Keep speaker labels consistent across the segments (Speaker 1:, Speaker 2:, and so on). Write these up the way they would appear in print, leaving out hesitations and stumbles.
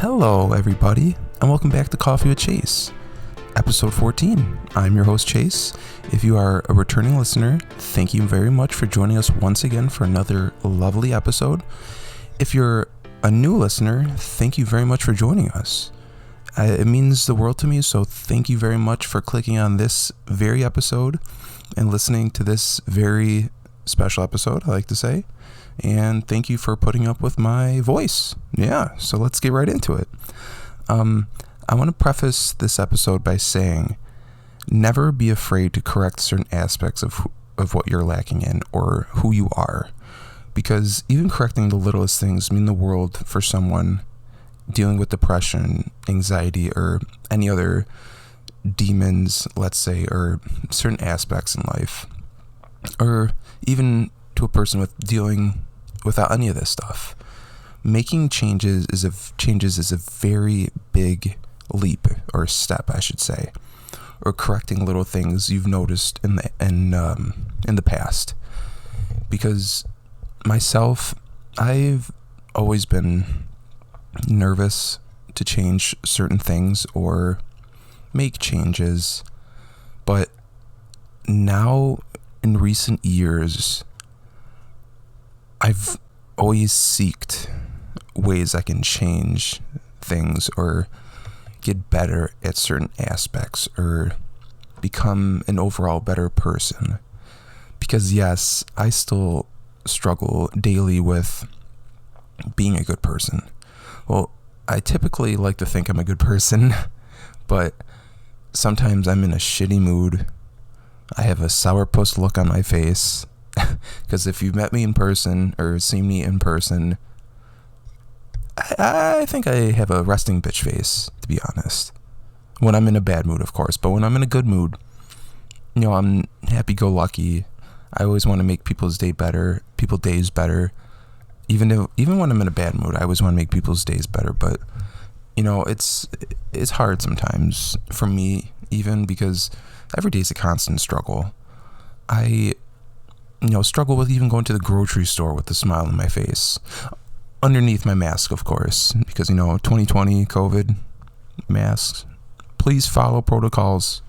Speaker 1: Hello, everybody, and welcome back to Coffee with Chase, Episode 14. I'm your host, Chase. If you are a returning listener, thank you very much for joining us once again for another lovely episode. If you're a new listener, thank you very much for joining us. It means the world to me, so thank you very much for clicking on this very episode and listening to this very special episode, I like to say. And thank you for putting up with my voice. Yeah, so let's get right into it. I want to preface this episode by saying, never be afraid to correct certain aspects of what you're lacking in or who you are. Because even correcting the littlest things mean the world for someone dealing with depression, anxiety, or any other demons, let's say, or certain aspects in life. Or even to a person with dealing without any of this stuff. Making changes is a very big leap or step, I should say, or correcting little things you've noticed in the past. Because myself, I've always been nervous to change certain things or make changes, but now in recent years, I've always seeked ways I can change things or get better at certain aspects or become an overall better person. Because yes, I still struggle daily with being a good person. Well, I typically like to think I'm a good person, but sometimes I'm in a shitty mood. I have a sourpuss look on my face. Because if you've met me in person or seen me in person, I think I have a resting bitch face, to be honest. When I'm in a bad mood, of course. But when I'm in a good mood, I'm happy-go-lucky. I always want to make people's days better. Even when I'm in a bad mood, I always want to make people's days better. But, it's hard sometimes for me, even because every day is a constant struggle. I struggle with even going to the grocery store with a smile on my face. Underneath my mask, of course, because, 2020, COVID, masks. Please follow protocols.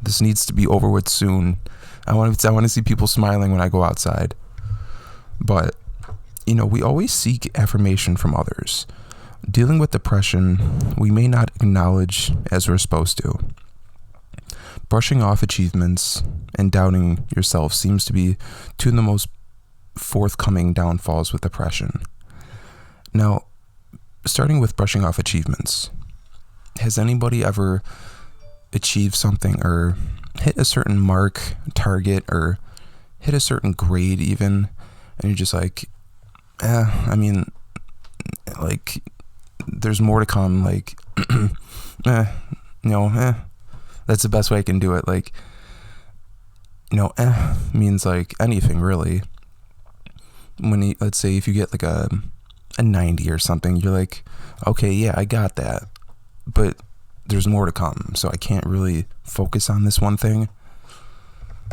Speaker 1: This needs to be over with soon. I want to see people smiling when I go outside. But, we always seek affirmation from others. Dealing with depression, we may not acknowledge as we're supposed to. Brushing off achievements and doubting yourself seems to be two of the most forthcoming downfalls with depression. Now, starting with brushing off achievements, has anybody ever achieved something or hit a certain mark, target, or hit a certain grade even, and you're just like, there's more to come, that's the best way I can do it. Means anything really. Let's say if you get a 90 or something, you're like, okay, yeah, I got that. But there's more to come, so I can't really focus on this one thing.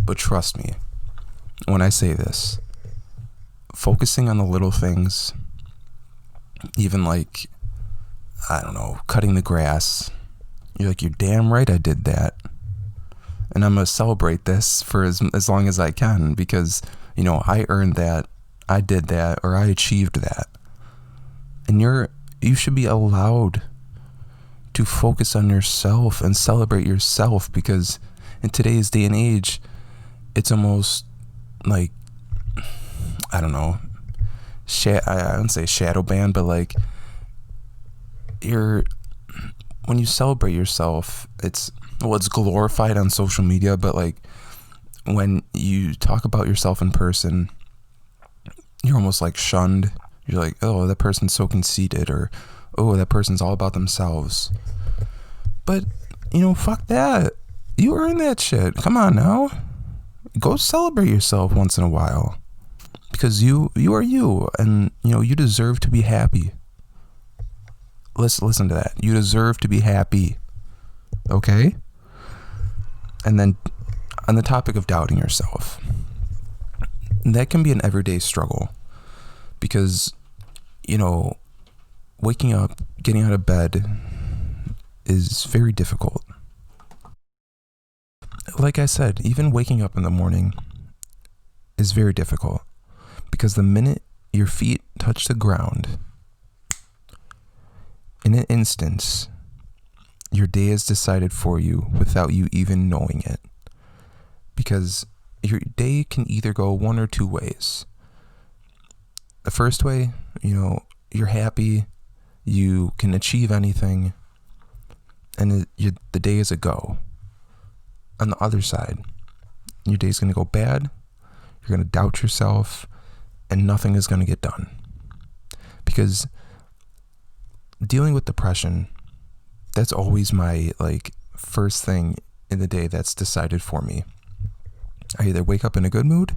Speaker 1: But trust me, when I say this, focusing on the little things, even cutting the grass, you're damn right I did that. And I'm going to celebrate this for as long as I can because, I earned that, I did that, or I achieved that. And you should be allowed to focus on yourself and celebrate yourself because in today's day and age, it's almost I wouldn't say shadow ban, but when you celebrate yourself, it's glorified on social media, but when you talk about yourself in person, you're almost shunned. You're like, oh, that person's so conceited, or oh, that person's all about themselves. But, fuck that. You earn that shit. Come on now. Go celebrate yourself once in a while. Because you are you, and, you deserve to be happy. Listen to that. You deserve to be happy. Okay? And then, on the topic of doubting yourself, that can be an everyday struggle. Because, waking up, getting out of bed is very difficult. Like I said, even waking up in the morning is very difficult because the minute your feet touch the ground, in an instant, your day is decided for you without you even knowing it. Because your day can either go one or two ways. The first way, you're happy, you can achieve anything, and the day is a go. On the other side, your day's going to go bad, you're going to doubt yourself, and nothing is going to get done. Because dealing with depression, that's always my first thing in the day that's decided for me. I either wake up in a good mood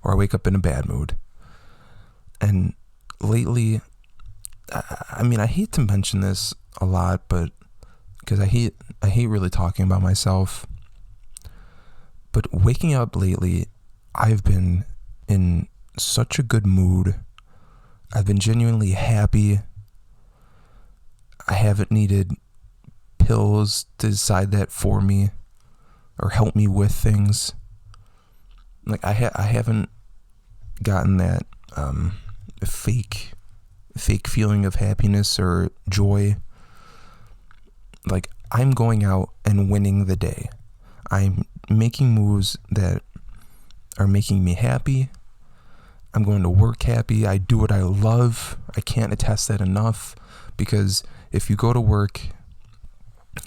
Speaker 1: or I wake up in a bad mood. And lately, I hate to mention this a lot, but because I hate really talking about myself. But waking up lately, I've been in such a good mood. I've been genuinely happy. I haven't needed pills to decide that for me or help me with things. I haven't gotten that fake feeling of happiness or joy. I'm going out and winning the day. I'm making moves that are making me happy. I'm going to work happy. I do what I love. I can't attest that enough, because if you go to work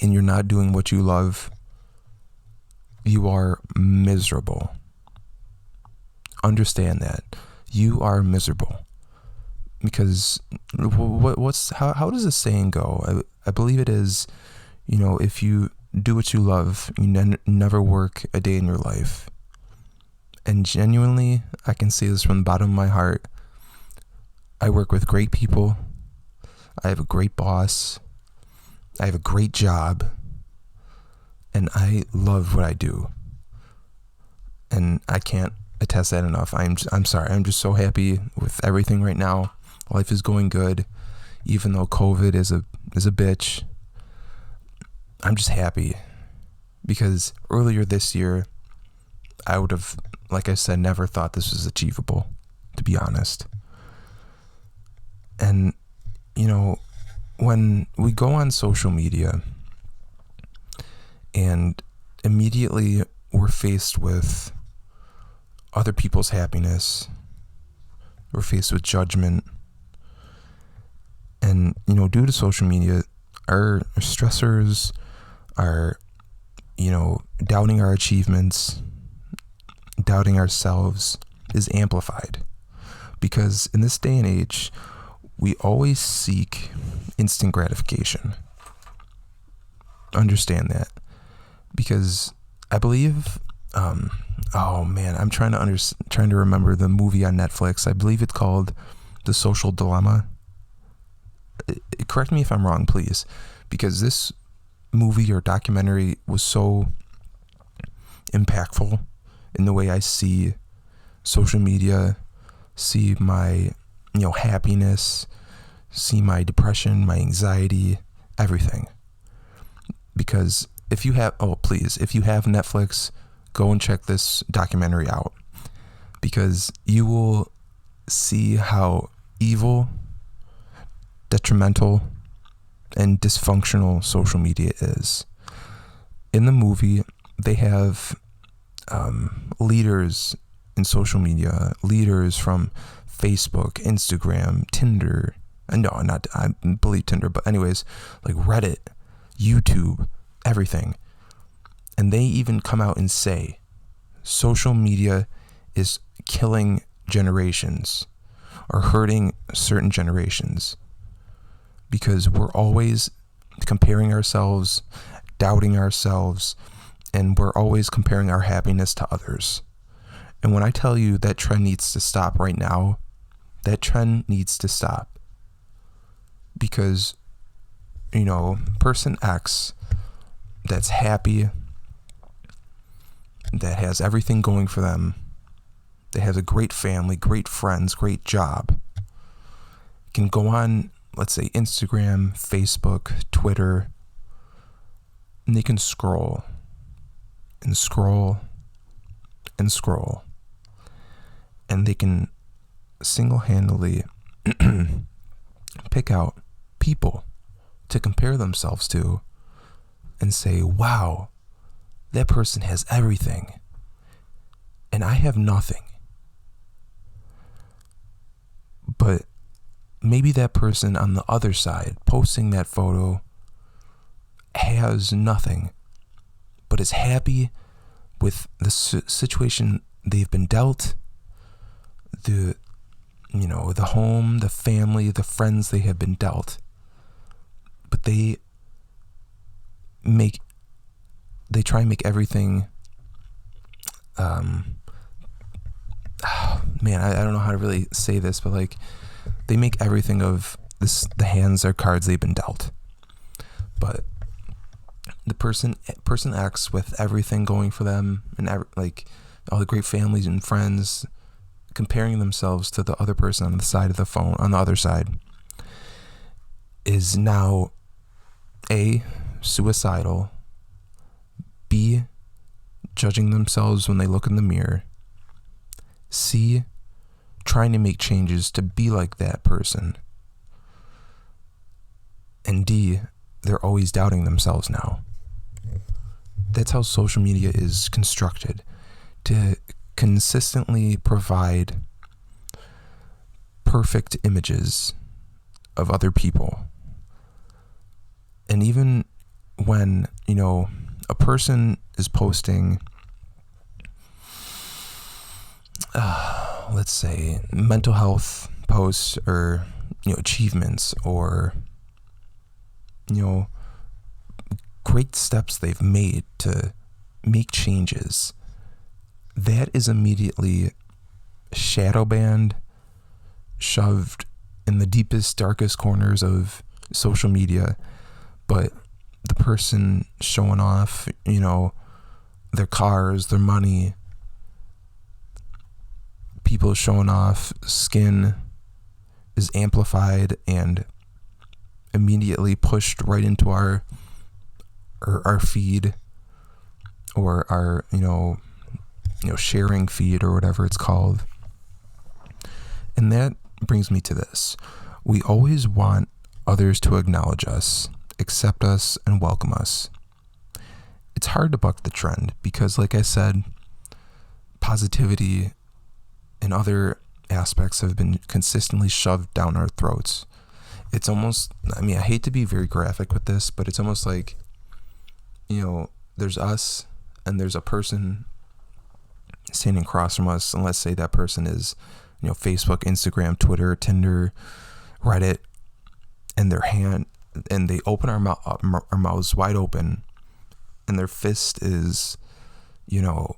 Speaker 1: and you're not doing what you love, you are miserable. Understand that. You are miserable. Because how does the saying go? I believe it is, if you do what you love, you never work a day in your life. And genuinely, I can say this from the bottom of my heart. I work with great people. I have a great boss. I have a great job. And I love what I do. And I can't attest that enough. I'm sorry. I'm just so happy with everything right now. Life is going good, even though COVID is a bitch. I'm just happy because earlier this year, I would have, like I said, never thought this was achievable, to be honest. And, when we go on social media and immediately we're faced with other people's happiness, we're faced with judgment, and, due to social media, our stressors, our, doubting our achievements, doubting ourselves is amplified. Because in this day and age, we always seek instant gratification. Understand that. Because I believe, I'm trying to remember the movie on Netflix. I believe it's called The Social Dilemma. Correct me if I'm wrong, please, because this movie or documentary was so impactful in the way I see social media, see my, happiness, see my depression, my anxiety, everything. Because if you have Netflix, go and check this documentary out, because you will see how evil, detrimental, and dysfunctional social media is. In the movie, they have leaders in social media, leaders from Facebook, Instagram, Tinder, I believe Tinder, but anyways, like Reddit, YouTube, everything. And they even come out and say, social media is killing generations or hurting certain generations, because we're always comparing ourselves, doubting ourselves, and we're always comparing our happiness to others. And when I tell you that trend needs to stop right now, that trend needs to stop. Because, person X that's happy, that has everything going for them, that has a great family, great friends, great job, can go on let's say Instagram, Facebook, Twitter, and they can scroll and scroll and scroll, and they can single-handedly pick out people to compare themselves to and say, wow, that person has everything and I have nothing. But maybe that person on the other side posting that photo has nothing, but is happy with the situation they've been dealt, the home, the family, the friends they have been dealt. But they try and make everything, I don't know how to really say this, but like, they make everything of this, the hands or cards they've been dealt. But the person X, with everything going for them and like all the great families and friends, comparing themselves to the other person on the side of the phone, on the other side, is now A, suicidal, B, judging themselves when they look in the mirror, C, trying to make changes to be like that person, and D, they're always doubting themselves now. That's how social media is constructed, to consistently provide perfect images of other people. And even when, a person is posting, let's say, mental health posts or, achievements or, great steps they've made to make changes, that is immediately shadow banned, shoved in the deepest, darkest corners of social media. But the person showing off, their cars, their money, people showing off skin, is amplified and immediately pushed right into our feed, or our sharing feed, or whatever it's called. And that brings me to this: we always want others to acknowledge us, accept us, and welcome us. It's hard to buck the trend because, like I said, positivity and other aspects have been consistently shoved down our throats. It's almost, I hate to be very graphic with this, but it's almost like, there's us and there's a person standing across from us, and let's say that person is, Facebook, Instagram, Twitter, Tinder, Reddit, and they open our mouths wide open, and their fist is, let's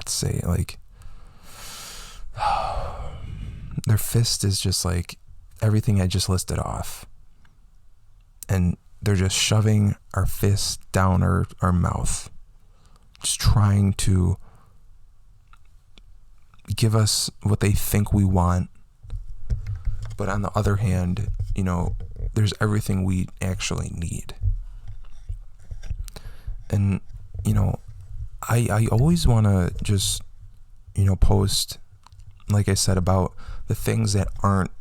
Speaker 1: say, like, their fist is just like everything I just listed off, and they're just shoving our fist down our mouth, just trying to give us what they think we want. But on the other hand, there's everything we actually need. And, I always want to just, post, like I said, about the things that aren't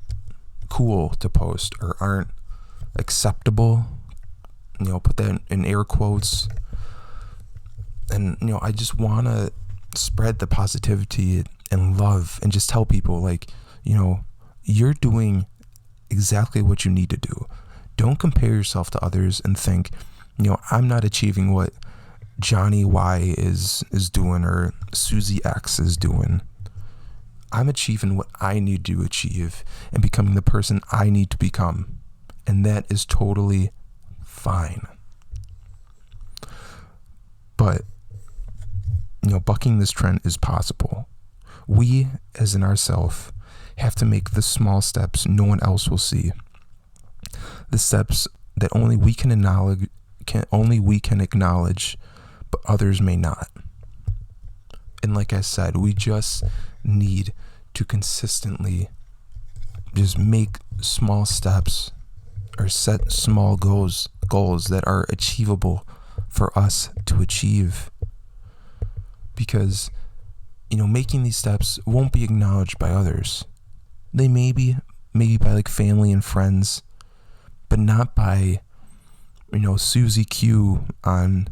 Speaker 1: cool to post or aren't acceptable, put that in air quotes. And, I just want to spread the positivity and love and just tell people, like, you're doing exactly what you need to do. Don't compare yourself to others and think, I'm not achieving what Johnny Y is doing or Susie X is doing. I'm achieving what I need to achieve and becoming the person I need to become. And that is totally fine. But, bucking this trend is possible. We, as in ourselves, have to make the small steps no one else will see. The steps that only we can acknowledge, but others may not. And like I said, we just need to consistently just make small steps or set small goals that are achievable for us to achieve. Because, making these steps won't be acknowledged by others. They maybe by like family and friends, but not by, Susie Q on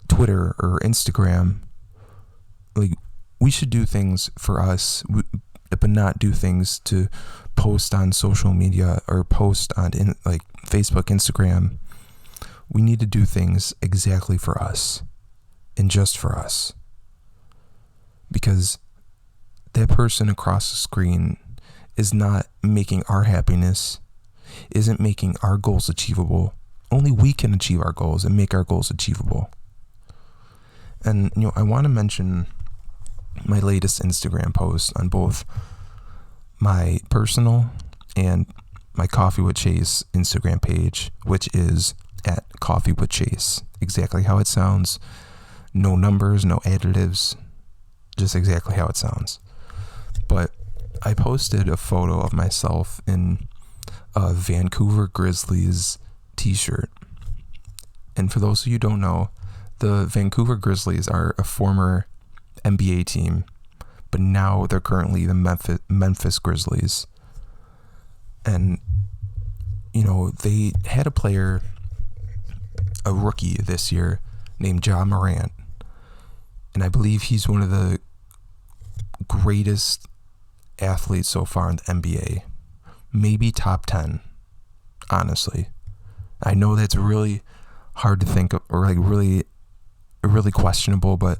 Speaker 1: Twitter or Instagram. Like, we should do things for us, but not do things to post on social media or post on like Facebook, Instagram. We need to do things exactly for us and just for us. Because that person across the screen is not making our happiness, isn't making our goals achievable. Only we can achieve our goals and make our goals achievable. And, I want to mention my latest Instagram post on both my personal and my Coffee with Chase Instagram page, which is at Coffee with Chase. Exactly how it sounds. No numbers, no additives, just exactly how it sounds. But I posted a photo of myself in a Vancouver Grizzlies t-shirt. And for those of you who don't know, the Vancouver Grizzlies are a former NBA team, but now they're currently the Memphis Grizzlies. And, they had a player, a rookie this year named Ja Morant. And I believe he's one of the greatest athletes so far in the NBA. Maybe top 10, honestly. I know that's really hard to think of, or like really questionable, but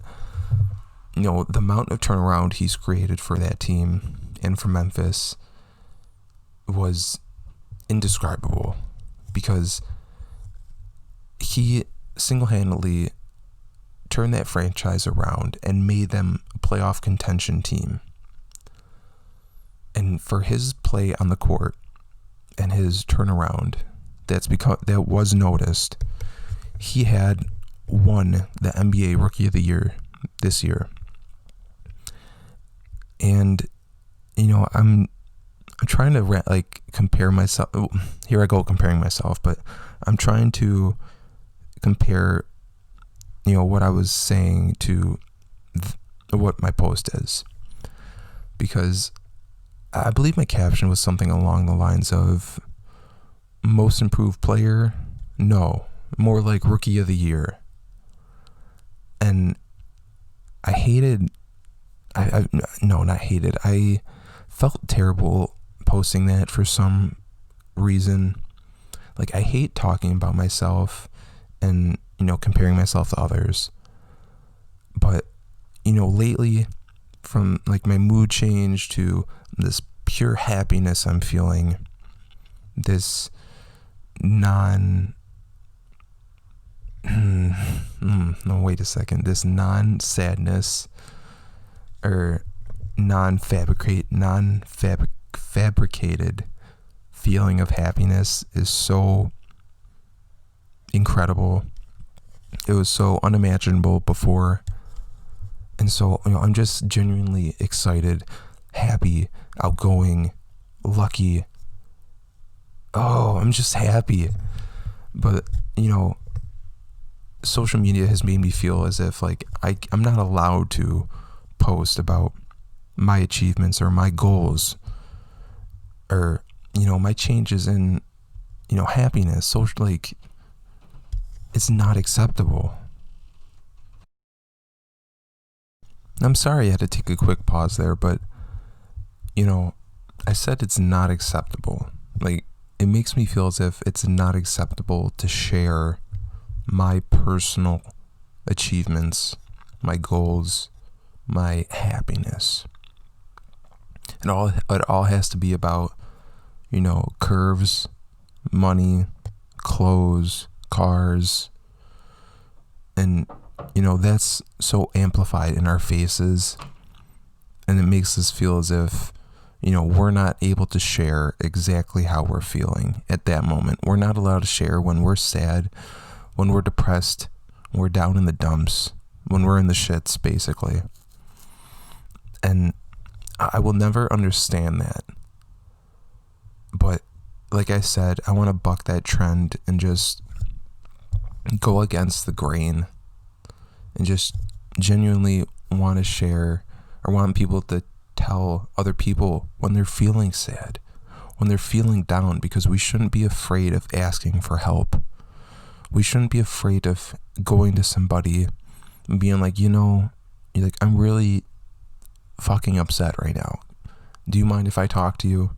Speaker 1: the amount of turnaround he's created for that team and for Memphis was indescribable, because he single-handedly turned that franchise around and made them a playoff contention team. And for his play on the court and his turnaround, that was noticed. He had won the NBA Rookie of the Year this year. And, I'm trying to compare myself. Here I go comparing myself, but I'm trying to compare, what I was saying to what my post is. Because I believe my caption was something along the lines of most improved player. No, more like Rookie of the Year. And I felt terrible posting that for some reason. Like, I hate talking about myself and, comparing myself to others. But, lately, from like my mood change to this pure happiness I'm feeling, this this non-sadness or non-fabricated feeling of happiness is so incredible. It was so unimaginable before. And so, I'm just genuinely excited, happy, outgoing, lucky. Oh, I'm just happy. But, social media has made me feel as if I'm not allowed to post about my achievements or my goals or, my changes in, happiness. Social, it's not acceptable. I'm sorry I had to take a quick pause there, but, I said it's not acceptable. It makes me feel as if it's not acceptable to share my personal achievements, my goals, my happiness. And it all has to be about, curves, money, clothes, cars. And, that's so amplified in our faces. And it makes us feel as if, we're not able to share exactly how we're feeling at that moment. We're not allowed to share when we're sad, when we're depressed, when we're down in the dumps, when we're in the shits, basically. And I will never understand that. But like I said, I want to buck that trend and just go against the grain and just genuinely want to share or want people to tell other people when they're feeling sad, when they're feeling down, because we shouldn't be afraid of asking for help. We shouldn't be afraid of going to somebody and being like, you're like, I'm really fucking upset right now. Do you mind if I talk to you?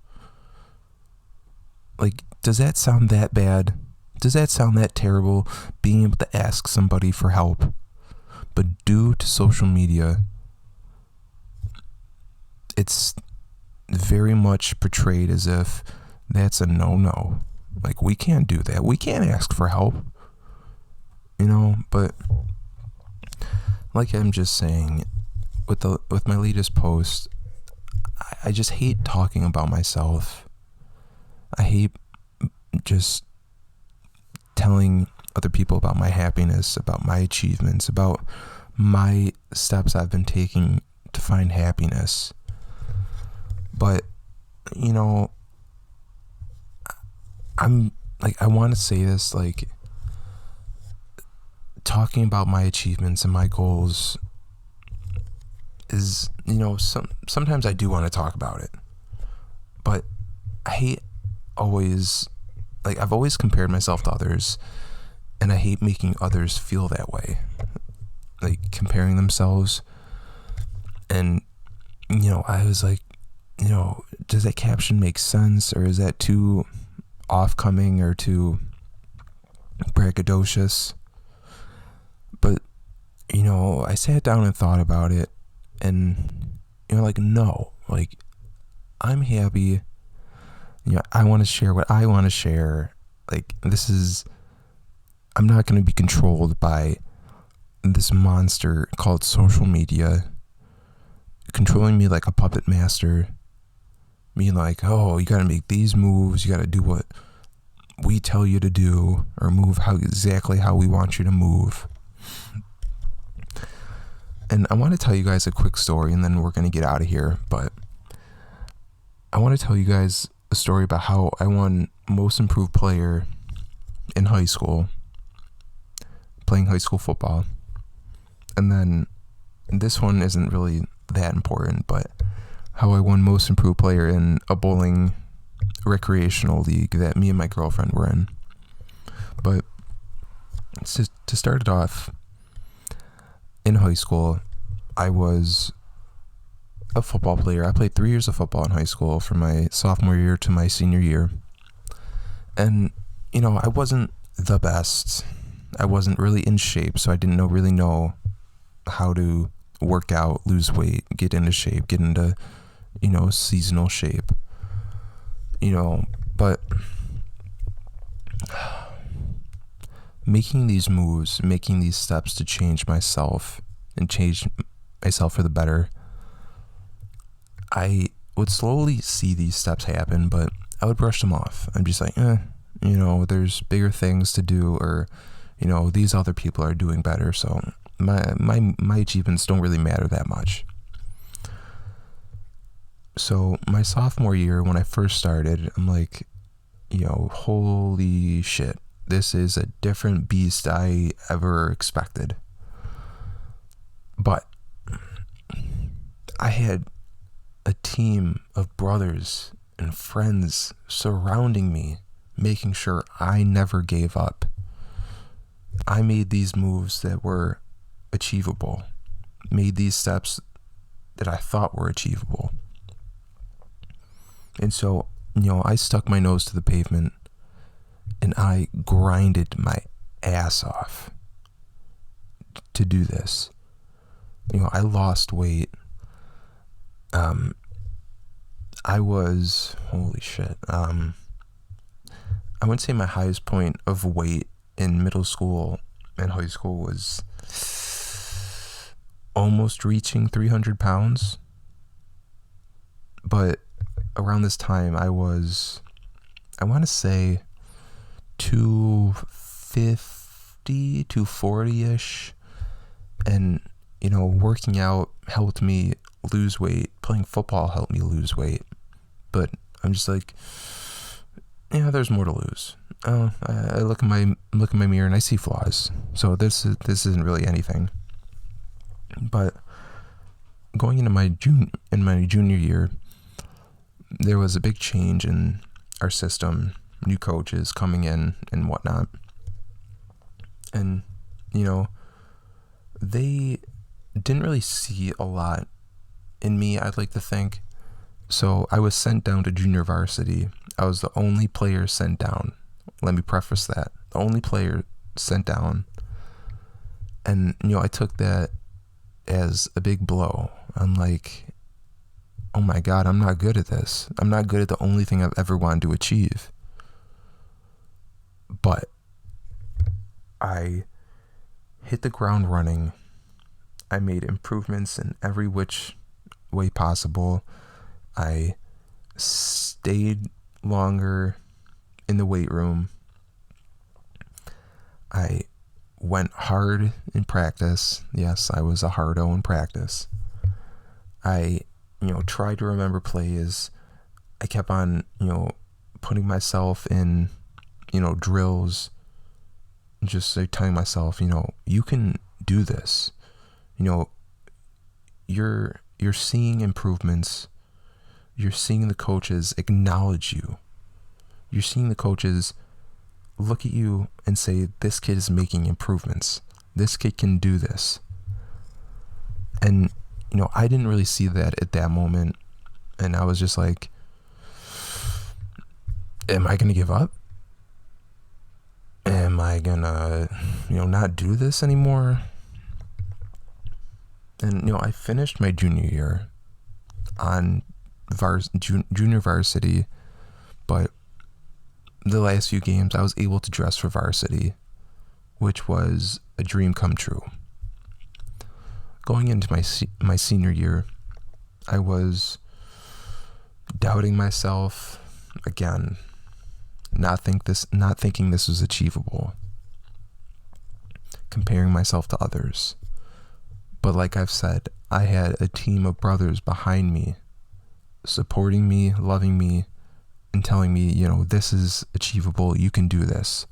Speaker 1: Like, does that sound that bad? Does that sound that terrible, being able to ask somebody for help? But due to social media, it's very much portrayed as if that's a no-no. Like, we can't do that. We can't ask for help. But like I'm just saying, with my latest post, I just hate talking about myself. I hate just telling other people about my happiness, about my achievements, about my steps I've been taking to find happiness. But, I'm like, I want to say this, like, talking about my achievements and my goals is, sometimes I do want to talk about it, but I hate always, like, I've always compared myself to others, and I hate making others feel that way, like, comparing themselves. And, I was like, does that caption make sense, or is that too off-coming or too braggadocious? But, I sat down and thought about it, and, like, no, like, I'm happy. I want to share what I want to share. Like, I'm not going to be controlled by this monster called social media controlling me like a puppet master, being like, oh, you got to make these moves, you got to do what we tell you to do, or move exactly how we want you to move. And I want to tell you guys a quick story, and then we're going to get out of here. But I want to tell you guys a story about how I won Most Improved Player in high school, playing high school football. And then this one isn't really that important, but how I won Most Improved Player in a bowling recreational league that me and my girlfriend were in. But to start it off, in high school, I was a football player. I played 3 years of football in high school, from my sophomore year to my senior year. And, I wasn't the best. I wasn't really in shape, so I didn't really know how to work out, lose weight, get into shape, get into, seasonal shape. But making these moves, making these steps to change myself and change myself for the better, I would slowly see these steps happen, but I would brush them off. I'm just like, there's bigger things to do, or, these other people are doing better, so my achievements don't really matter that much. So my sophomore year, when I first started, I'm like, holy shit, this is a different beast I ever expected. But I had a team of brothers and friends surrounding me, making sure I never gave up. I made these moves that were achievable, made these steps that I thought were achievable. And so, I stuck my nose to the pavement and I grinded my ass off to do this. I lost weight. I was, holy shit, I wouldn't say my highest point of weight in middle school and high school was almost reaching 300 pounds. But around this time, I want to say 250, 240-ish. And, working out helped me lose weight. Playing football helped me lose weight. But I'm just like, yeah, there's more to lose. I look in my mirror and I see flaws. So this isn't really anything. But going into my junior year, there was a big change in our system, new coaches coming in and whatnot. And, they didn't really see a lot in me, I'd like to think. So I was sent down to junior varsity. I was the only player sent down. Let me preface that. The only player sent down. And, I took that as a big blow. I'm like, oh my God, I'm not good at this. I'm not good at the only thing I've ever wanted to achieve. But I hit the ground running. I made improvements in every which way possible. I stayed longer in the weight room. I went hard in practice. Yes, I was a hardo in practice. I, tried to remember plays. I kept on, putting myself in, drills. Just telling myself, you can do this. You're seeing improvements. You're seeing the coaches acknowledge you. You're seeing the coaches look at you and say, this kid is making improvements. This kid can do this. And, I didn't really see that at that moment. And I was just like, am I going to give up? Am I going to, not do this anymore? And, I finished my junior year on junior varsity, but the last few games I was able to dress for varsity, which was a dream come true. Going into my senior year, I was doubting myself again, not thinking this was achievable, comparing myself to others. But like I've said, I had a team of brothers behind me, supporting me, loving me, and telling me, this is achievable, you can do this.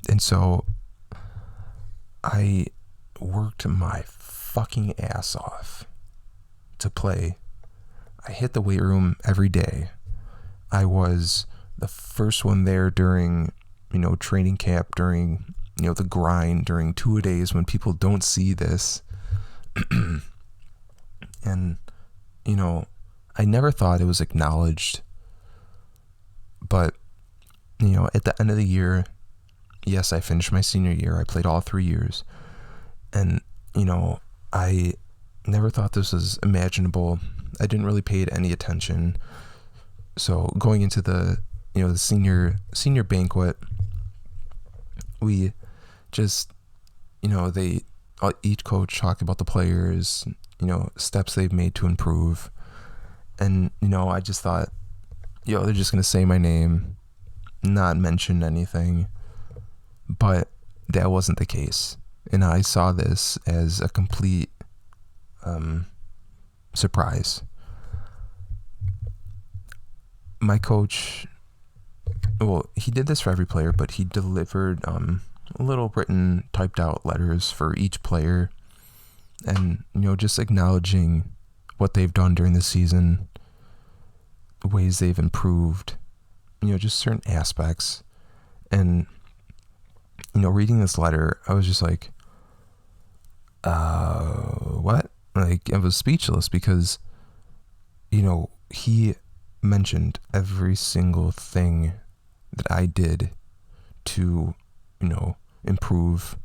Speaker 1: And so I worked my fucking ass off to play. I hit the weight room every day. I was the first one there during, training camp, during, the grind, during 2-a-days when people don't see this. And, I never thought it was acknowledged. But, at the end of the year, yes, I finished my senior year. I played all 3 years. And, I never thought this was imaginable. I didn't really pay it any attention. So going into the, the senior banquet, we just, each coach talked about the players, steps they've made to improve. And, I just thought, they're just going to say my name, not mention anything. But that wasn't the case. And I saw this as a complete surprise. My coach, he did this for every player, but he delivered little written, typed out letters for each player. And, just acknowledging what they've done during the season, ways they've improved, just certain aspects. And, reading this letter, I was just like, what? Like, I was speechless because, he mentioned every single thing that I did to, improve.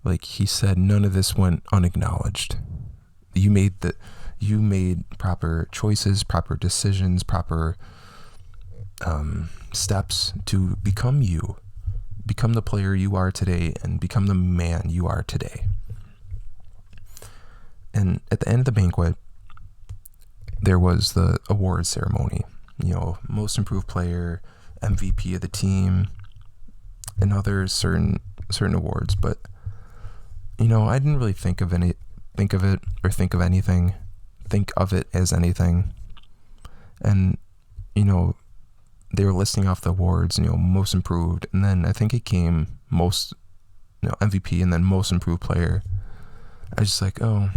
Speaker 1: Like, he said, none of this went unacknowledged. You made proper choices, proper decisions, proper steps to become you. Become the player you are today and become the man you are today. And at the end of the banquet, there was the award ceremony. Most improved player, MVP of the team, and other certain awards. But I didn't really think of it as anything. And they were listing off the awards, most improved, and then I think it came most, MVP, and then most improved player. I was just like, oh,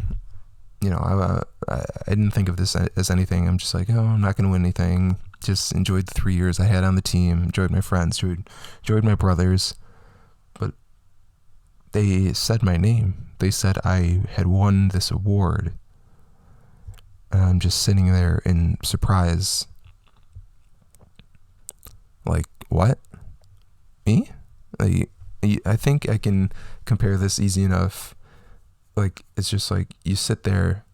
Speaker 1: I didn't think of this as anything. I'm just like, oh, I'm not going to win anything. Just enjoyed the 3 years I had on the team, enjoyed my friends, enjoyed my brothers. But they said my name. They said I had won this award. And I'm just sitting there in surprise. Like, what? Me? Like, I think I can compare this easy enough. Like, it's just like, you sit there,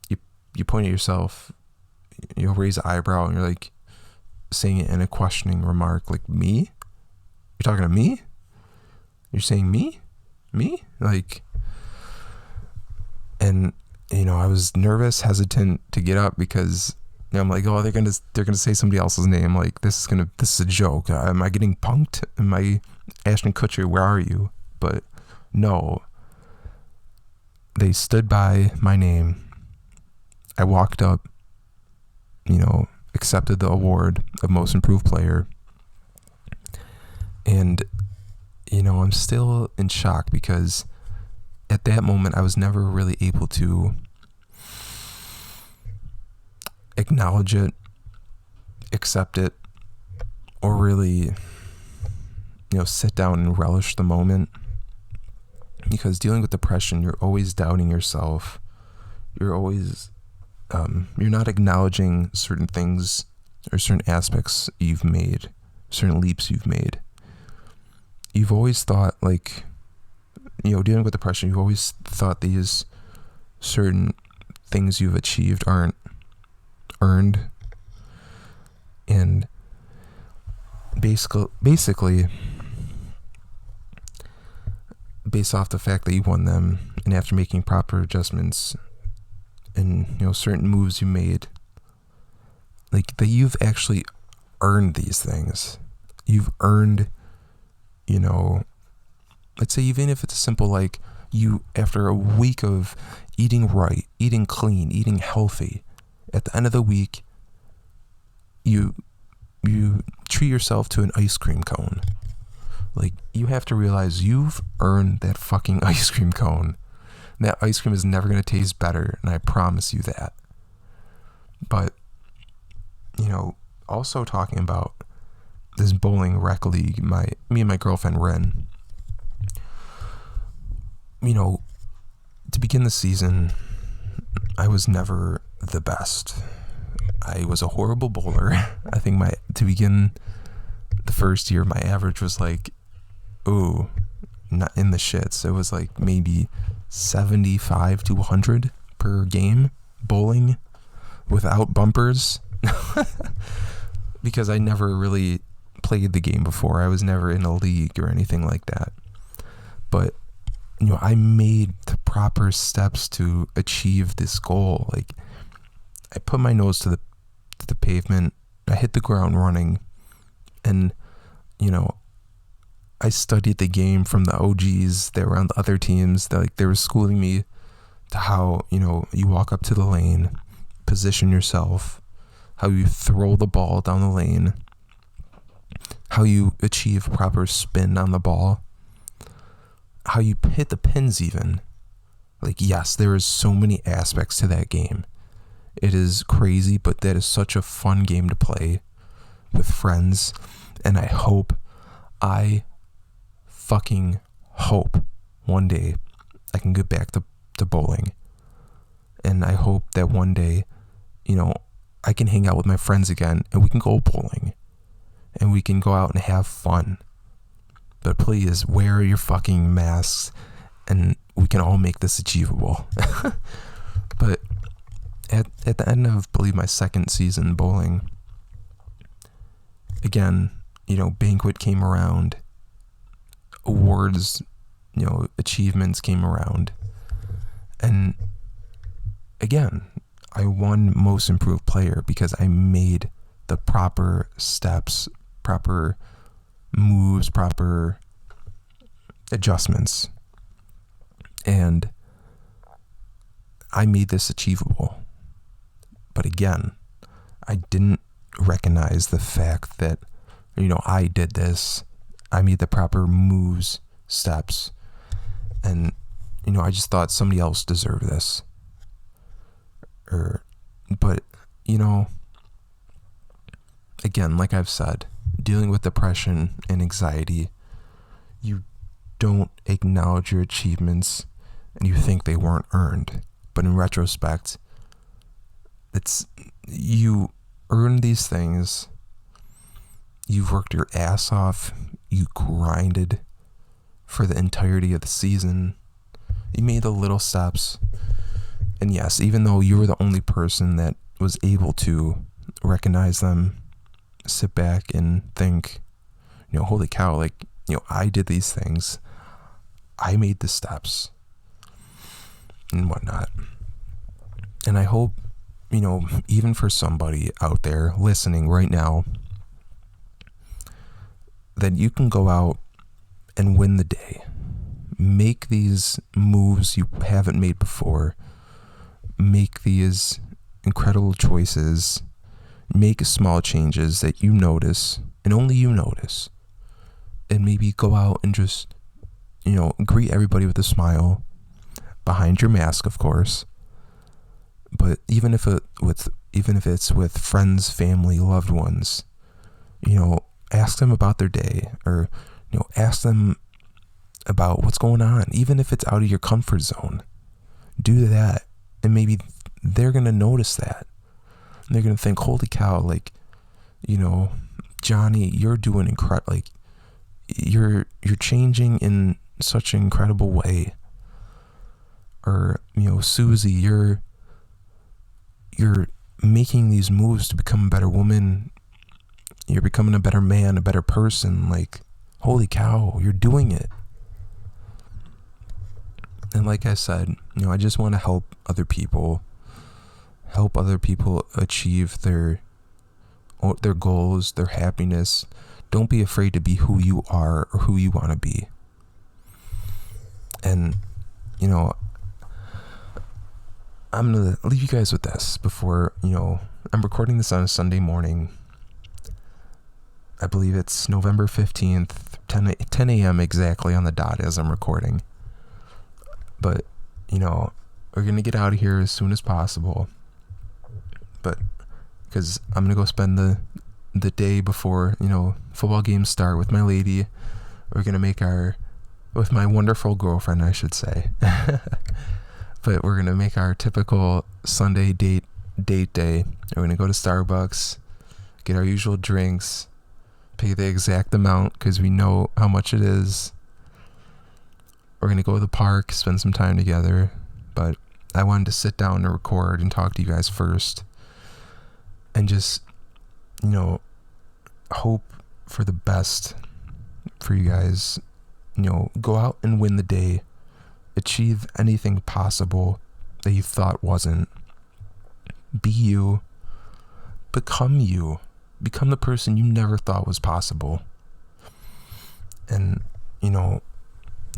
Speaker 1: you point at yourself, you'll raise an eyebrow, and you're like saying it in a questioning remark, like, me? You're talking to me? You're saying me? Me? Like, and, I was nervous, hesitant to get up because, I'm like, oh, they're gonna say somebody else's name. Like, this is a joke. Am I getting punked? Am I Ashton Kutcher? Where are you? But no. They stood by my name. I walked up, accepted the award of most improved player. And, I'm still in shock because at that moment I was never really able to acknowledge it, accept it, or really, sit down and relish the moment. Because dealing with depression, you're always doubting yourself. You're always, you're not acknowledging certain things or certain aspects you've made, certain leaps you've made. You've always thought, like, dealing with depression, you've always thought these certain things you've achieved aren't earned. And basically, based off the fact that you won them, and after making proper adjustments and certain moves you made, like, that you've actually earned these things. You've earned, let's say, even if it's simple, like, you, after a week of eating right, eating clean, eating healthy, at the end of the week you treat yourself to an ice cream cone. Like, you have to realize you've earned that fucking ice cream cone. That ice cream is never going to taste better, and I promise you that. But, also talking about this bowling rec league, me and my girlfriend Ren, to begin the season, I was never the best. I was a horrible bowler. I think to begin the first year, my average was like, not in the shits. It was like maybe 75 to 100 per game bowling without bumpers. Because I never really played the game before. I was never in a league or anything like that. But, I made the proper steps to achieve this goal. Like, I put my nose to the pavement. I hit the ground running. And, I studied the game from the OGs that were on the other teams. They were schooling me to how, you walk up to the lane, position yourself, how you throw the ball down the lane, how you achieve proper spin on the ball, how you hit the pins even. Like, yes, there is so many aspects to that game. It is crazy, but that is such a fun game to play with friends. And I fucking hope one day I can get back to bowling. And I hope that one day, I can hang out with my friends again and we can go bowling and we can go out and have fun. But please wear your fucking masks and we can all make this achievable. But at the end of, I believe, my second season bowling, again, banquet came around, awards, achievements came around, and again, I won most improved player because I made the proper steps, proper moves, proper adjustments, and I made this achievable. But again, I didn't recognize the fact that, I did this. I made the proper moves, steps, and, I just thought somebody else deserved this. But, again, like I've said, dealing with depression and anxiety, you don't acknowledge your achievements and you think they weren't earned. But in retrospect, you earned these things. You've worked your ass off. You grinded for the entirety of the season. You made the little steps. And yes, even though you were the only person that was able to recognize them, sit back and think, holy cow, I did these things. I made the steps and whatnot. And I hope, even for somebody out there listening right now, that you can go out and win the day. Make these moves you haven't made before. Make these incredible choices. Make small changes that you notice, and only you notice. And maybe go out and just, greet everybody with a smile. Behind your mask, of course. But even if it's with friends, family, loved ones, ask them about their day, or ask them about what's going on, even if it's out of your comfort zone. Do that, and maybe they're gonna notice that. And they're gonna think, holy cow, Johnny, you're doing incredible. You're changing in such an incredible way. Or Susie, you're making these moves to become a better woman. You're becoming a better man, a better person. Holy cow, you're doing it. And like I said, I just want to help other people achieve their goals, their happiness. Don't be afraid to be who you are or who you want to be. And, I'm going to leave you guys with this before, I'm recording this on a Sunday morning. I believe it's November 15th, 10 a.m. exactly on the dot as I'm recording. But, we're going to get out of here as soon as possible. But, because I'm going to go spend the day before, football games start with my lady. We're going to with my wonderful girlfriend, I should say. But we're going to make our typical Sunday date day. We're going to go to Starbucks, get our usual drinks, pay the exact amount because we know how much it is. We're going to go to the park, spend some time together. But I wanted to sit down and record and talk to you guys first. And just, hope for the best for you guys. Go out and win the day. Achieve anything possible that you thought wasn't. Be you. Become you. Become the person you never thought was possible. And,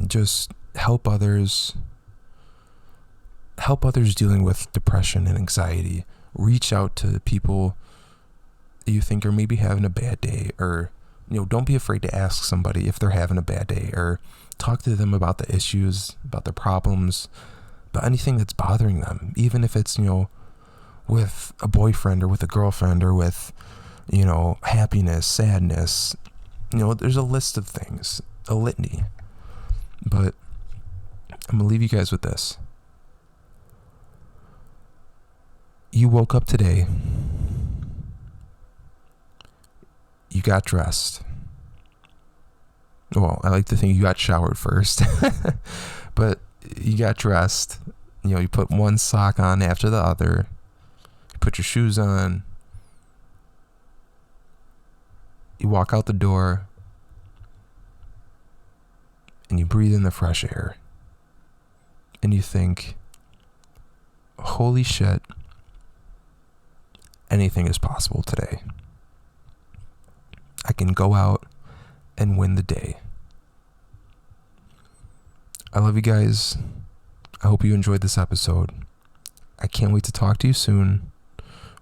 Speaker 1: just help others. Help others dealing with depression and anxiety. Reach out to people that you think are maybe having a bad day, or don't be afraid to ask somebody if they're having a bad day, or talk to them about the issues, about the problems, about anything that's bothering them, even if it's with a boyfriend or with a girlfriend or with happiness, sadness. There's a list of things, a litany. But I'm gonna leave you guys with this. You woke up today. You got dressed. Well, I like to think you got showered first. But you got dressed. You put one sock on after the other. You put your shoes on. You walk out the door. And you breathe in the fresh air. And you think, holy shit, anything is possible today. I can go out and win the day. I love you guys. I hope you enjoyed this episode. I can't wait to talk to you soon.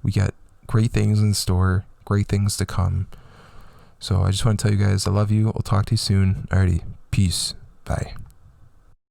Speaker 1: We got great things in store, great things to come. So I just want to tell you guys I love you. I'll talk to you soon. Alrighty, peace. Bye.